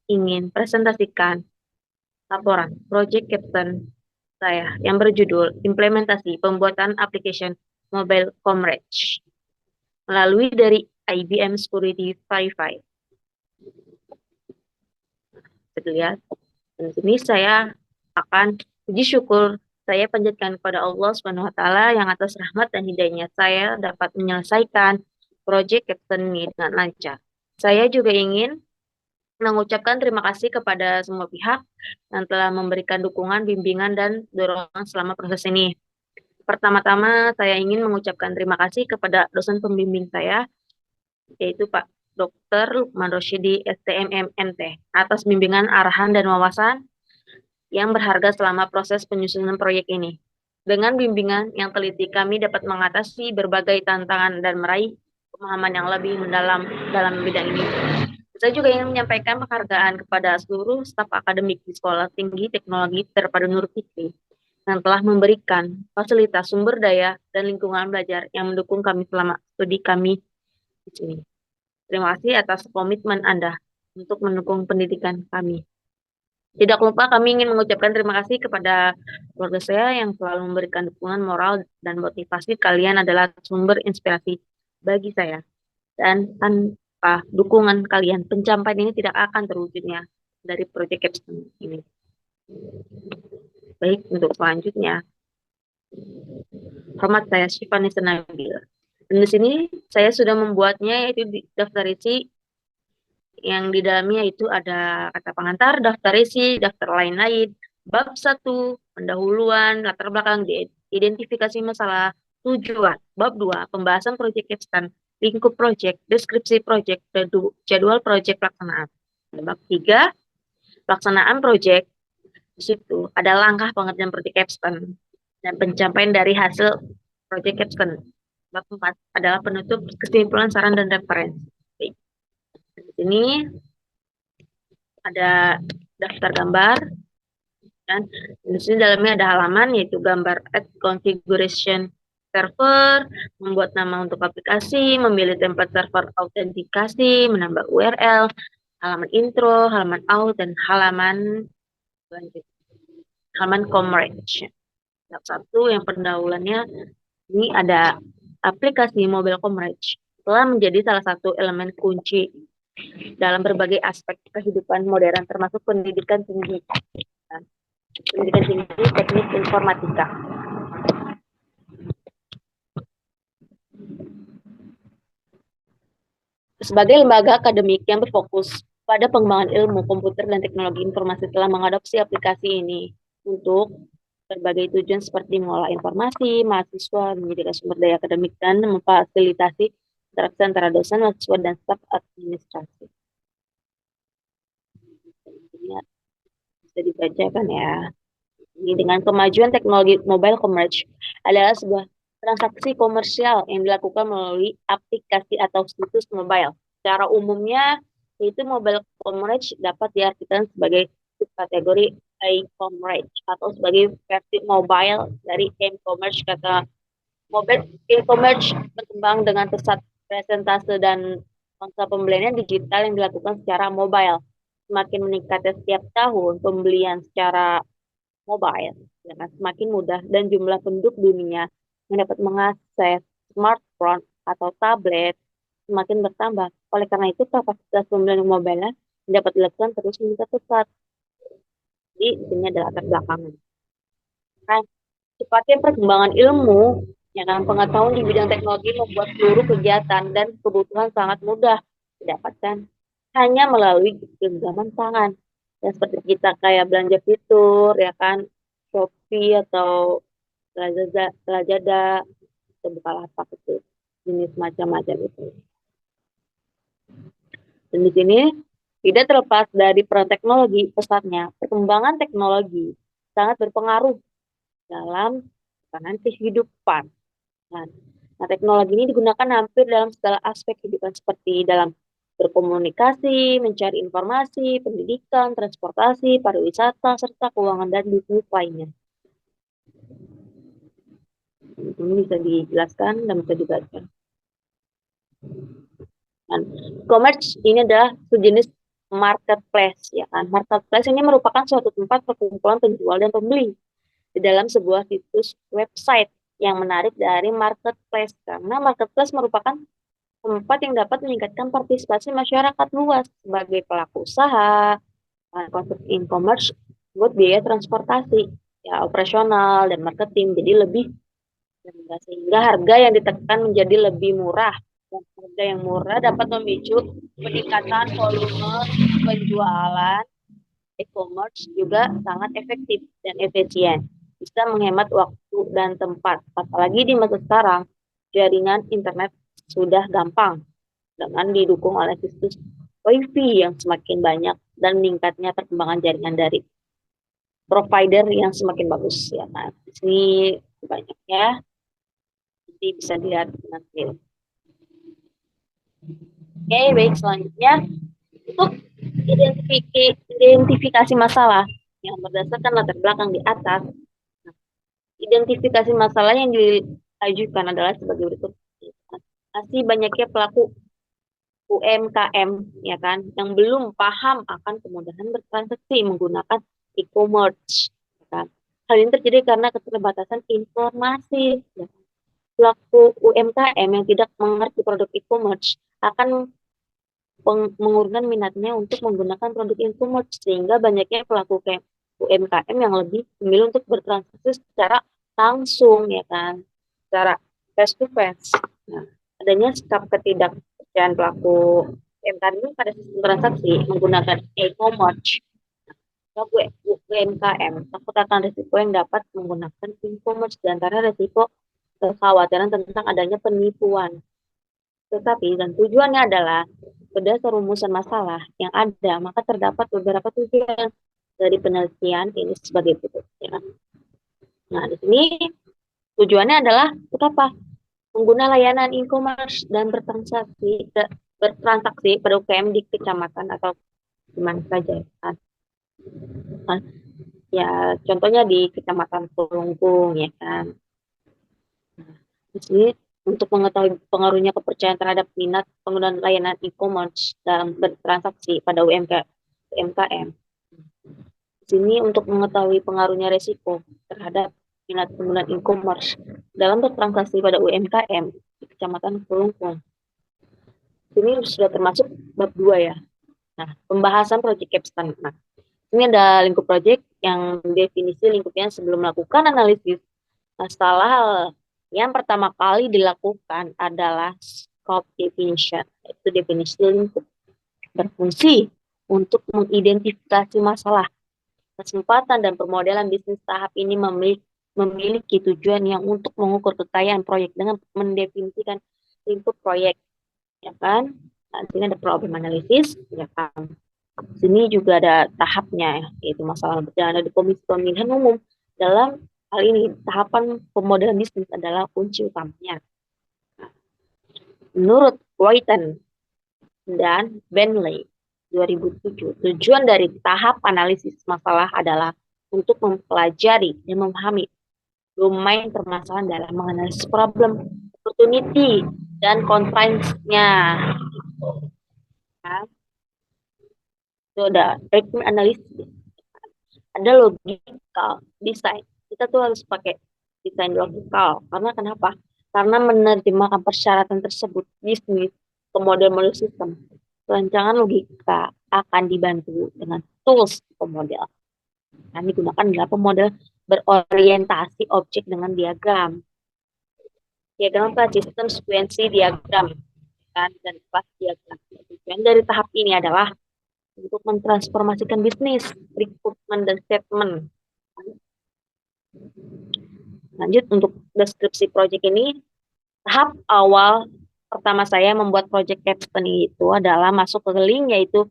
ingin presentasikan laporan Project Captain saya yang berjudul Implementasi Pembuatan Application Mobile Coverage melalui dari IBM Security Wi-Fi. Bisa dilihat. Dan di sini saya akan puji syukur saya panjatkan kepada Allah Subhanahu wa taala yang atas rahmat dan hidayahnya saya dapat menyelesaikan proyek Captain ini dengan lancar. Saya juga ingin mengucapkan terima kasih kepada semua pihak yang telah memberikan dukungan, bimbingan, dan dorongan selama proses ini. Pertama-tama, saya ingin mengucapkan terima kasih kepada dosen pembimbing saya, yaitu Pak Dr. Lukman Rosyidi, STMMNT, atas bimbingan, arahan, dan wawasan yang berharga selama proses penyusunan proyek ini. Dengan bimbingan yang teliti, kami dapat mengatasi berbagai tantangan dan meraih pemahaman yang lebih mendalam dalam bidang ini. Saya juga ingin menyampaikan penghargaan kepada seluruh staf akademik di Sekolah Tinggi Teknologi Terpadu Nur Fikri yang telah memberikan fasilitas sumber daya dan lingkungan belajar yang mendukung kami selama studi kami di sini. Terima kasih atas komitmen Anda untuk mendukung pendidikan kami. Tidak lupa kami ingin mengucapkan terima kasih kepada keluarga saya yang selalu memberikan dukungan moral dan motivasi. Kalian adalah sumber inspirasi bagi saya. Dan tanpa dukungan kalian, pencapaian ini tidak akan terwujudnya dari proyek Capstone ini. Baik, untuk selanjutnya. Hormat saya Syifa Nisa Nabila. Dan di sini saya sudah membuatnya, yaitu di daftar isi yang di dalamnya itu ada kata pengantar, daftar isi, daftar lain-lain, bab 1, pendahuluan, latar belakang, identifikasi masalah, tujuan, bab 2, pembahasan proyek Capstone, lingkup proyek, deskripsi proyek, jadwal proyek pelaksanaan. Bab 3, pelaksanaan proyek. Di situ ada langkah pengerjaan proyek Capstone dan pencapaian dari hasil proyek Capstone. Bab 4 adalah penutup, kesimpulan, saran, dan referensi. Di sini ada daftar gambar, dan di sini dalamnya ada halaman, yaitu gambar add configuration server, membuat nama untuk aplikasi, memilih template server autentikasi, menambah URL, halaman intro, halaman out, dan halaman lanjut. Halaman coverage. Satu yang pendahuluannya, ini ada aplikasi mobile coverage telah menjadi salah satu elemen kunci dalam berbagai aspek kehidupan modern, termasuk pendidikan tinggi, teknik informatika. Sebagai lembaga akademik yang berfokus pada pengembangan ilmu komputer dan teknologi informasi, telah mengadopsi aplikasi ini untuk berbagai tujuan seperti mengolah informasi mahasiswa, menyediakan sumber daya akademik, dan memfasilitasi interaksi antara dosen, mahasiswa, dan staf administrasi. Bisa dibacakan ya. Ini dengan kemajuan teknologi mobile commerce adalah sebuah transaksi komersial yang dilakukan melalui aplikasi atau situs mobile. Secara umumnya, yaitu mobile commerce dapat diartikan sebagai kategori e-commerce atau sebagai versi mobile dari e-commerce. Kata mobile e-commerce berkembang dengan pesat presentase dan konsep pembelian digital yang dilakukan secara mobile. Semakin meningkatnya setiap tahun pembelian secara mobile, ya kan, semakin mudah dan jumlah penduduk dunia yang dapat mengakses smartphone atau tablet semakin bertambah. Oleh karena itu, kapasitas pembelian mobile dapat dilakukan terus meningkat pesat. Jadi, ini adalah latar belakangnya. Kan, cepatnya perkembangan ilmu, ya kan, pengetahuan di bidang teknologi membuat seluruh kegiatan dan kebutuhan sangat mudah didapatkan hanya melalui genggaman tangan. Ya, seperti kita kayak belanja fitur, ya kan, Shopee atau Lazada, atau Bukalapak itu, jenis macam-macam itu. Dan di sini tidak terlepas dari peran teknologi, pesatnya perkembangan teknologi sangat berpengaruh dalam tatanan kehidupan. Nah, teknologi ini digunakan hampir dalam segala aspek kehidupan seperti dalam berkomunikasi, mencari informasi, pendidikan, transportasi, pariwisata, serta keuangan dan bisnis lainnya. Ini bisa dijelaskan dan bisa dibaca. Dan e-commerce ini adalah sejenis marketplace, ya kan. Marketplace ini merupakan suatu tempat perkumpulan penjual dan pembeli di dalam sebuah situs website. Yang menarik dari marketplace karena marketplace merupakan tempat yang dapat meningkatkan partisipasi masyarakat luas sebagai pelaku usaha, konsep e-commerce buat biaya transportasi, ya operasional dan marketing jadi lebih rendah sehingga harga yang ditekan menjadi lebih murah. Dan harga yang murah dapat memicu peningkatan volume penjualan. E-commerce juga sangat efektif dan efisien, bisa menghemat waktu dan tempat. Apalagi di masa sekarang, jaringan internet sudah gampang dengan didukung oleh situs WiFi yang semakin banyak dan meningkatnya perkembangan jaringan dari provider yang semakin bagus, ya kan. Di sini banyaknya, nanti bisa dilihat nanti. Oke, baik, selanjutnya untuk identifikasi masalah yang berdasarkan latar belakang di atas. Identifikasi masalah yang diajukan adalah sebagai berikut. Masih banyaknya pelaku UMKM, ya kan, yang belum paham akan kemudahan bertransaksi menggunakan e-commerce, ya kan. Hal ini terjadi karena keterbatasan informasi, ya. Pelaku UMKM yang tidak mengerti produk e-commerce akan mengurungkan minatnya untuk menggunakan produk e-commerce sehingga banyaknya pelaku UMKM yang lebih memilih untuk bertransaksi secara langsung, ya kan, secara face to face. Nah, adanya sikap ketidakpercayaan pelaku UMKM ini pada sistem transaksi menggunakan e-commerce. Pelaku UMKM takut akan risiko yang dapat menggunakan e-commerce, di antara risiko kekhawatiran tentang adanya penipuan. Tetapi dan tujuannya adalah berdasar rumusan masalah yang ada, maka terdapat beberapa tujuan dari penelitian ini sebagai berikut. Ya. Nah, di sini tujuannya adalah untuk apa? Pengguna layanan e-commerce dan bertransaksi pada UKM di kecamatan atau di mana saja. Nah, ya, contohnya di kecamatan Tulungkung, ya kan. Nah, di sini untuk mengetahui pengaruhnya kepercayaan terhadap minat penggunaan layanan e-commerce dalam bertransaksi pada UMKM. Di sini untuk mengetahui pengaruhnya resiko terhadap minat penggunaan e-commerce dalam bertransaksi pada UMKM di Kecamatan Kelungkung. Ini sudah termasuk bab 2, ya. Nah, pembahasan proyek capstone. Nah, ini ada lingkup proyek yang definisi lingkupnya sebelum melakukan analisis masalah. Yang pertama kali dilakukan adalah scope definition, yaitu definisi lingkup. Berfungsi untuk mengidentifikasi masalah, kesempatan, dan permodalan bisnis. Tahap ini memiliki tujuan yang untuk mengukur kekayaan proyek dengan mendefinisikan lingkup proyek, ya kan. Nah, sini ada problem analisis, ya kan. Sini juga ada tahapnya, yaitu masalah berjalan di Komisi Pemilihan Umum. Dalam hal ini, tahapan pemodelan bisnis adalah kunci utamanya. Menurut Whiten dan Bentley 2007, tujuan dari tahap analisis masalah adalah untuk mempelajari dan memahami domain permasalahan dalam menganalisis problem, opportunity, dan constraints-nya. Nah, itu ada requirement analisis. Ada logical design. Kita tuh harus pakai desain logikal. Karena kenapa? Karena menerjemahkan persyaratan tersebut bisnis ke model-model sistem. Rancangan logika akan dibantu dengan tools pemodel. Yang digunakan adalah pemodel berorientasi objek dengan diagram. Diagram apa? Sistem sekuensi diagram dan kelas diagram. Tujuan dari tahap ini adalah untuk mentransformasikan bisnis, recruitment, dan statement. Lanjut untuk deskripsi proyek ini, tahap awal pertama saya membuat proyek capstone itu adalah masuk ke link yaitu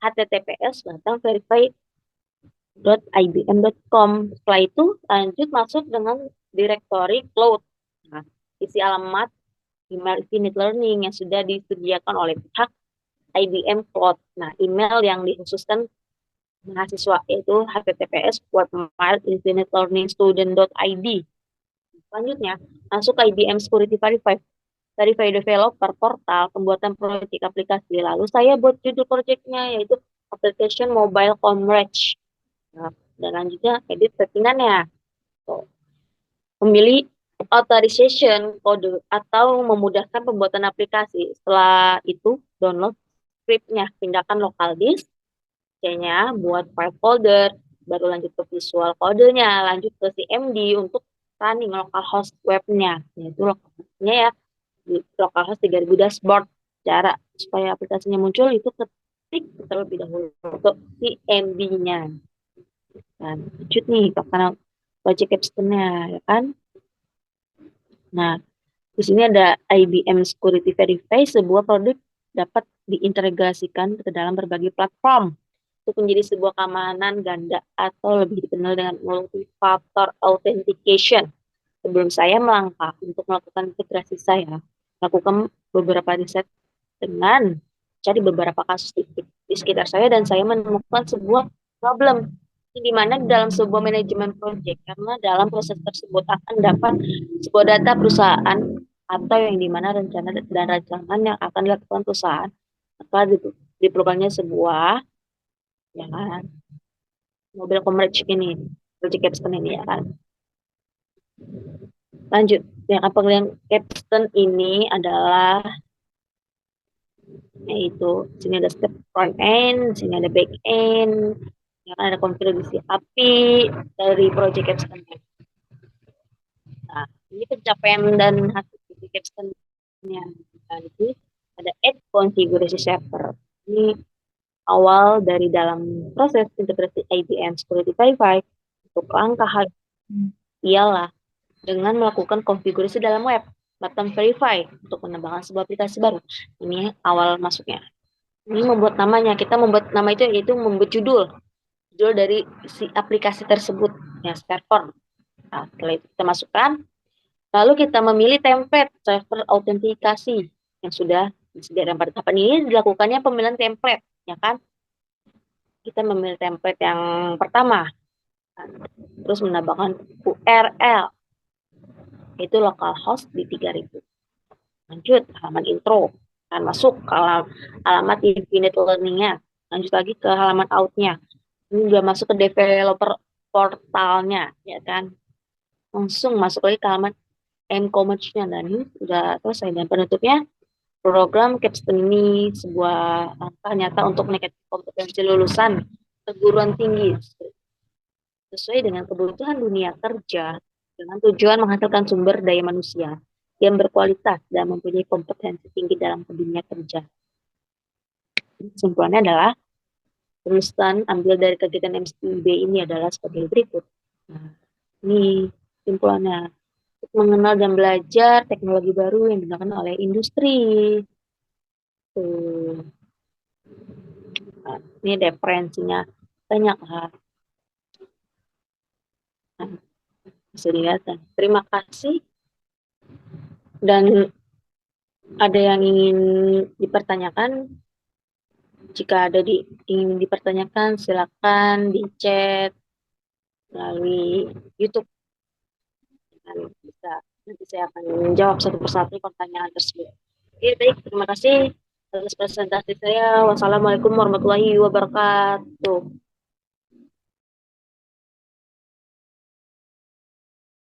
https://verify.ibm.com. Setelah itu lanjut masuk dengan directory cloud. Nah, isi alamat email Infinite Learning yang sudah disediakan oleh pihak IBM Cloud. Nah, email yang dikhususkan mahasiswa yaitu https://webmail-infinitelearningstudent.id. Selanjutnya, masuk ke IBM Security Verify Developer portal pembuatan proyek aplikasi. Lalu saya buat judul proyeknya yaitu application mobile coverage. Nah, dan lanjutnya edit settingannya. Tuh. Memilih authorization kode atau memudahkan pembuatan aplikasi. Setelah itu download scriptnya, pindahkan lokal disk, C-nya buat file folder, baru lanjut ke visual kodenya, lanjut ke CMD untuk running localhost webnya, yaitu localhostnya ya, di localhost 3000 dashboard. Cara supaya aplikasinya muncul itu ketik terlebih dahulu untuk CMD-nya. Dan lanjut nih ke kanal project capstone-nya, ya kan? Nah, di sini ada IBM Security Verify, sebuah produk dapat diintegrasikan ke dalam berbagai platform untuk menjadi sebuah keamanan ganda atau lebih dikenal dengan multi-factor authentication. Sebelum saya melangkah untuk melakukan integrasi, saya lakukan beberapa riset dengan cari beberapa kasus di sekitar saya dan saya menemukan sebuah problem di mana dalam sebuah manajemen project, karena dalam proses tersebut akan dapat sebuah data perusahaan atau yang dimana rencana dan rancangan yang akan dilakukan perusahaan maka diperlukannya sebuah ya kan mobil coverage ini project capstone ini ya kan. Lanjut, yang pengertian capstone ini adalah yaitu sini ada step front end, sini ada back end, ya kan, ada konfigurasi API dari project capstone. Nah, ini pencapaian dan hasil project capstone-nya. Nanti ada add konfigurasi server. Ini awal dari dalam proses integrasi IBM Security Wi-Fi. Untuk langkah hal ialah dengan melakukan konfigurasi dalam web, button verify untuk pengembangan sebuah aplikasi baru. Ini awal masuknya. Ini membuat namanya, kita membuat nama itu yaitu membuat judul dari si aplikasi tersebut, ya server. Nah, setelah itu kita masukkan, lalu kita memilih template server autentikasi yang sudah disediakan pada tahapan ini. Dilakukannya pemilihan template, ya kan? Kita memilih template yang pertama, terus menambahkan URL, itu localhost di 3000. Lanjut, halaman intro. Dan masuk ke alamat infinite learning-nya. Lanjut lagi ke halaman out-nya. Ini udah masuk ke developer portalnya, ya kan. Langsung masuk lagi ke halaman m-commerce-nya. Dan ini sudah selesai. Dan penutupnya, program capstone ini sebuah langkah nyata untuk meningkatkan kompetensi lulusan perguruan tinggi sesuai dengan kebutuhan dunia kerja dengan tujuan menghasilkan sumber daya manusia yang berkualitas dan mempunyai kompetensi tinggi dalam dunia kerja. Kesimpulannya adalah lulusan ambil dari kegiatan MSIB ini adalah sebagai berikut. Nah, ini kesimpulannya. Untuk mengenal dan belajar teknologi baru yang digunakan oleh industri. Tuh. Nah, ini referensinya banyak lah. Nah, bisa dilihat. Terima kasih. Dan ada yang ingin dipertanyakan? Jika ada ingin dipertanyakan, silakan di chat melalui YouTube. Dan bisa nanti saya akan menjawab satu persatu pertanyaan tersebut. Oke, baik. Terima kasih atas presentasi saya. Wassalamualaikum warahmatullahi wabarakatuh.